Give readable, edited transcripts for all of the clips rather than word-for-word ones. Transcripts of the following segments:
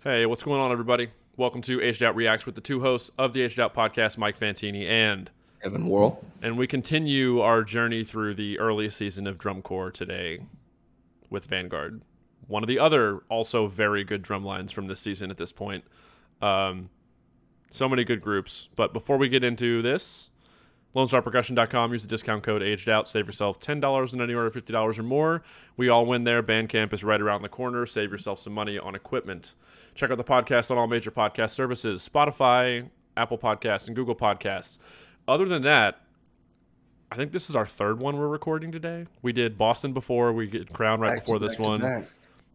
Hey, what's going on, everybody? Welcome to Aged Out Reacts with the two hosts of the Aged Out podcast, Mike Fantini Evan Worrell. and we continue our journey through the early season of drum corps today with Vanguard. One of the other also very good drum lines from this season at this point. So many good groups. But before we get into this, LoneStarPercussion.com, use the discount code AgedOut, save yourself $10 on any order, $50 or more. We all win there. Bandcamp is right around the corner. Save yourself some money on equipment. Check out the podcast on all major podcast services, Spotify, Apple Podcasts, and Google Podcasts. Other than that, I think this is our third one we're recording today. We did Boston before. We did Crown right before this one.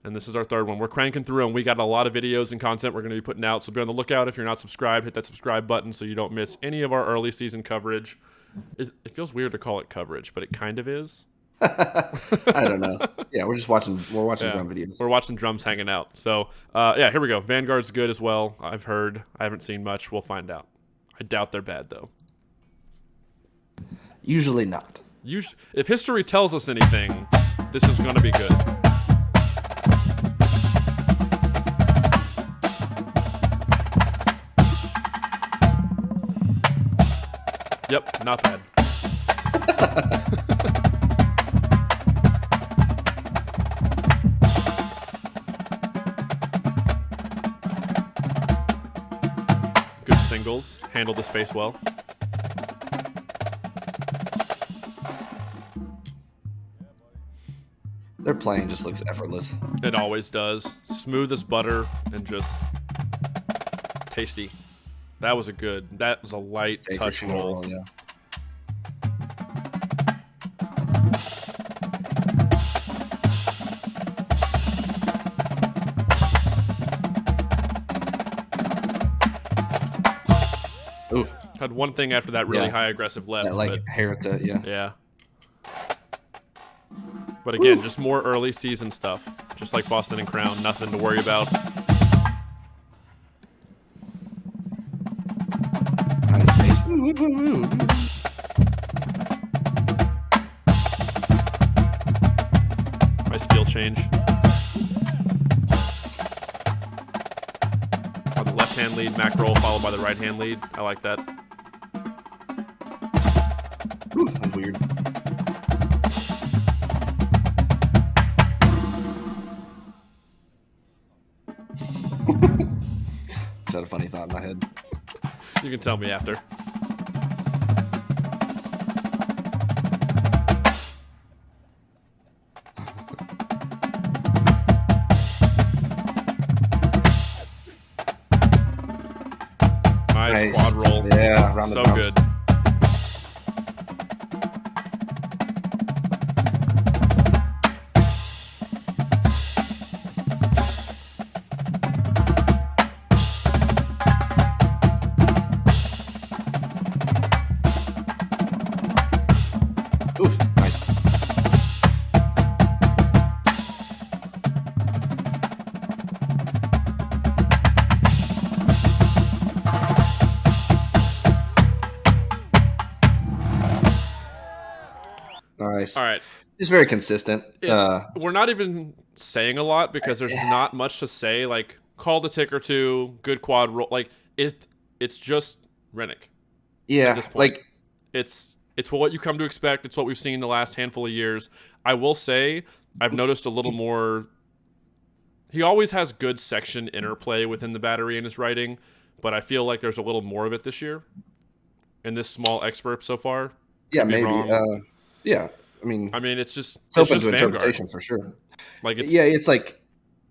And this is our third one. We're cranking through, and we got a lot of videos and content we're going to be putting out. So be on the lookout. If you're not subscribed, hit that subscribe button so you don't miss any of our early season coverage. It feels weird to call it coverage, but it kind of is. I don't know. Yeah, we're watching drum videos. We're watching drums hanging out. So, here we go. Vanguard's good as well. I've heard. I haven't seen much. We'll find out. I doubt they're bad, though. Usually not. If history tells us anything, this is going to be good. Yep, not bad. Good singles. Handled the space well. Their playing just looks effortless. It always does. Smooth as butter and just tasty. That was a light touch roll. Yeah. Ooh. Had one thing after that really high aggressive left. Hair to, Yeah. But again, just more early season stuff. Just like Boston and Crown, nothing to worry about. Nice feel change. On the left hand lead, Mac roll followed by the right hand lead. I like that. Ooh, that's weird. Just had a funny thought in my head. You can tell me after. Nice quad roll. Yeah, around the so drums. good. Ooh, nice. Nice. All right. It's very consistent. We're not even saying a lot because there's not much to say. Like, call the tick or two, good quad roll. Like, it's just Rennick. Yeah, At this point. like It's what you come to expect. It's what we've seen the last handful of years. I will say I've noticed a little more. He always has good section interplay within the battery in his writing, but I feel like there's a little more of it this year in this small expert so far. yeah, Could be maybe. wrong. Yeah, I mean, it's just it's open just to Vanguard. interpretation for sure. Like It's like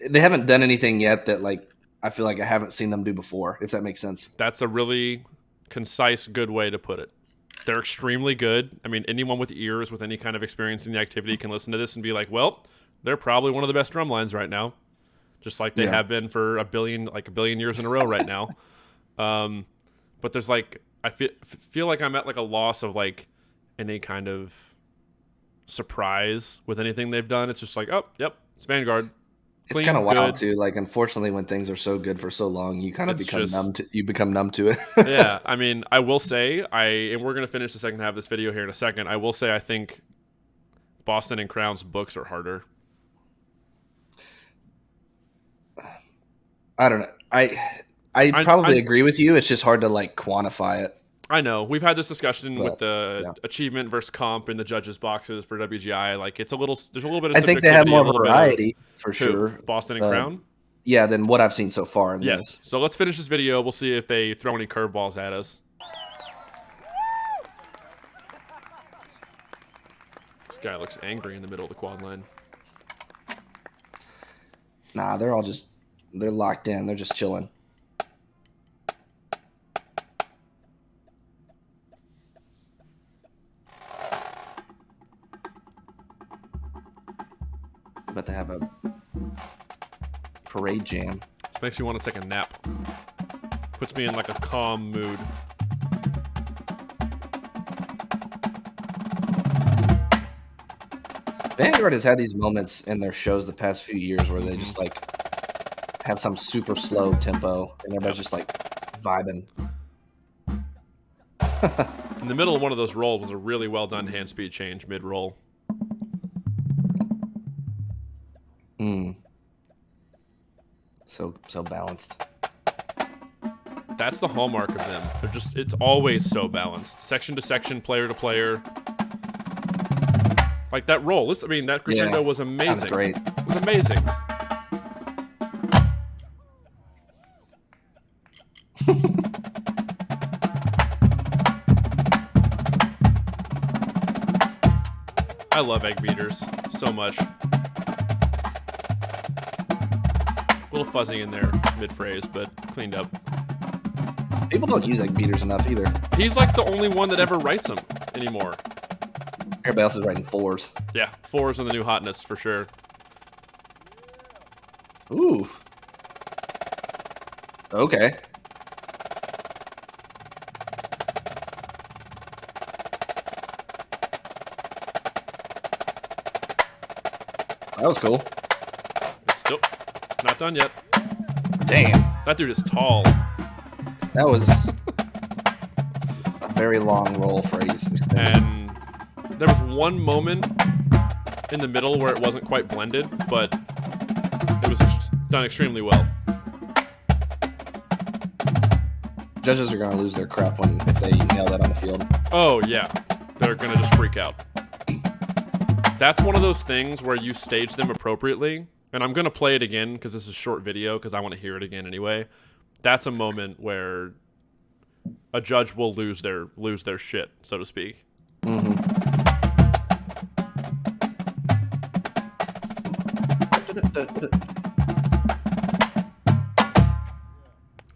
they haven't done anything yet that like I feel like I haven't seen them do before. If that makes sense. That's a really concise, good way to put it. They're extremely good. I mean, anyone with ears with any kind of experience in the activity can listen to this and be like, well, they're probably one of the best drum lines right now. Just like they have been for a billion years in a row right now. But there's like, I feel like I'm at like a loss of like any kind of surprise with anything they've done. It's just like, oh, yep, it's Vanguard. It's kind of wild too. Like, unfortunately, when things are so good for so long, you kind of become numb to it. Yeah, I mean, I will say, and we're gonna finish the second half of this video here in a second. I will say, I think Boston and Crown's books are harder. I don't know. I probably agree with you. It's just hard to like quantify it. I know. We've had this discussion with But, the achievement versus comp in the judges' boxes for WGI. Like, there's a little bit of I think they have subjectivity, more a little bit variety for of sure. Boston and Crown. Yeah, than what I've seen so far in Yes. this. So let's finish this video. We'll see if they throw any curveballs at us. This guy looks angry in the middle of the quad line. Nah, they're locked in. They're just chilling. About to have a parade jam. This makes me want to take a nap. Puts me in like a calm mood. Vanguard has had these moments in their shows the past few years where they just like have some super slow tempo and everybody's just like vibing. In the middle of one of those rolls was a really well done hand speed change mid roll. So balanced. That's the hallmark of them. It's always so balanced. Section to section, player to player. Like that roll. That crescendo was amazing. Sounds great. It was amazing. I love egg beaters so much. A little fuzzy in there mid-phrase, but cleaned up. People don't use egg beaters enough either. He's like the only one that ever writes them anymore. Everybody else is writing 4s. Yeah, 4s are the new hotness for sure. Ooh. Okay. That was cool. It's still not done yet. Damn. That dude is tall. That was a very long roll phrase. And there was one moment in the middle where it wasn't quite blended, but it was done extremely well. Judges are going to lose their crap if they nail that on the field. Oh, yeah. They're going to just freak out. That's one of those things where you stage them appropriately. And I'm going to play it again because this is a short video because I want to hear it again anyway. That's a moment where a judge will lose their shit, so to speak. Mm-hmm.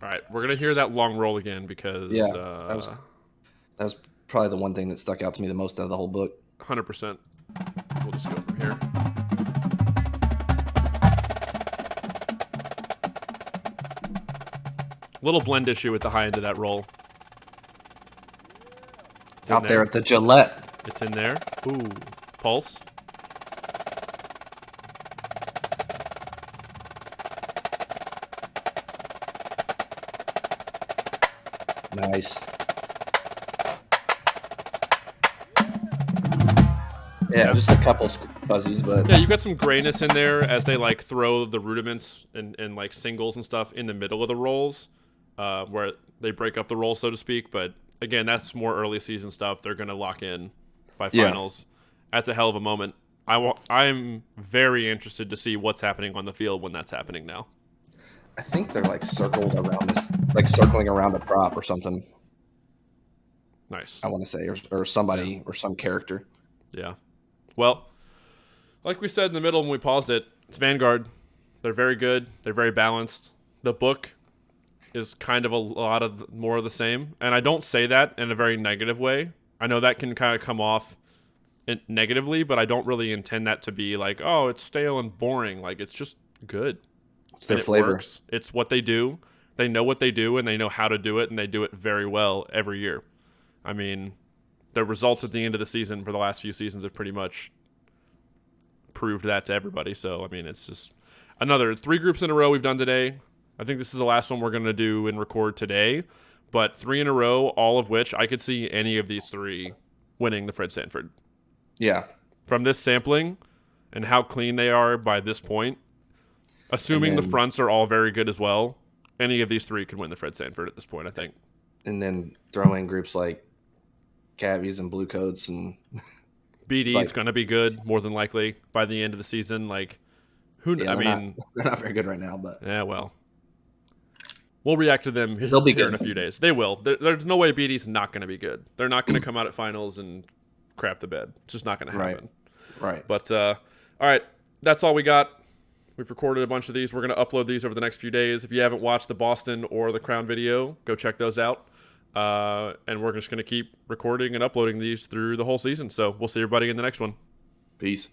All right, we're going to hear that long roll again because... that was probably the one thing that stuck out to me the most out of the whole book. 100%. We'll just go from here. Little blend issue with the high end of that roll. It's out there at the Gillette. It's in there. Ooh. Pulse. Nice. Yeah, just a couple fuzzies, but... Yeah, you've got some grayness in there as they, like, throw the rudiments and like, singles and stuff in the middle of the rolls, where they break up the roll, so to speak. But, again, that's more early season stuff. They're going to lock in by finals. Yeah. That's a hell of a moment. I'm very interested to see what's happening on the field when that's happening now. I think they're, like, circled around this, like, circling around a prop or something. Nice. I want to say, or somebody, or some character. Yeah. Well, like we said in the middle when we paused it, it's Vanguard. They're very good. They're very balanced. The book is kind of a lot of more of the same. And I don't say that in a very negative way. I know that can kind of come off negatively, but I don't really intend that to be like, oh, it's stale and boring. Like, it's just good. It's their flavor. Works. It's what they do. They know what they do, and they know how to do it, and they do it very well every year. I mean... the results at the end of the season for the last few seasons have pretty much proved that to everybody. So, I mean, it's just another 3 groups in a row we've done today. I think this is the last one we're going to do and record today. But 3 in a row, all of which I could see any of these 3 winning the Fred Sanford. Yeah. From this sampling and how clean they are by this point, Assuming the then, fronts are all very good as well, any of these three could win the Fred Sanford at this point, I think. and then throw in groups like Cabbies and Blue Coats, and BD's like, going to be good, more than likely, by the end of the season. Like, they're not very good right now, but yeah, well. We'll react to them they'll be here good in a few days. They will. There's no way BD's not going to be good. They're not going to come out at finals and crap the bed. It's just not going to happen. Right. But, all right, that's all we got. We've recorded a bunch of these. We're going to upload these over the next few days. If you haven't watched the Boston or the Crown video, go check those out. And we're just going to keep recording and uploading these through the whole season. So we'll see everybody in the next one. Peace.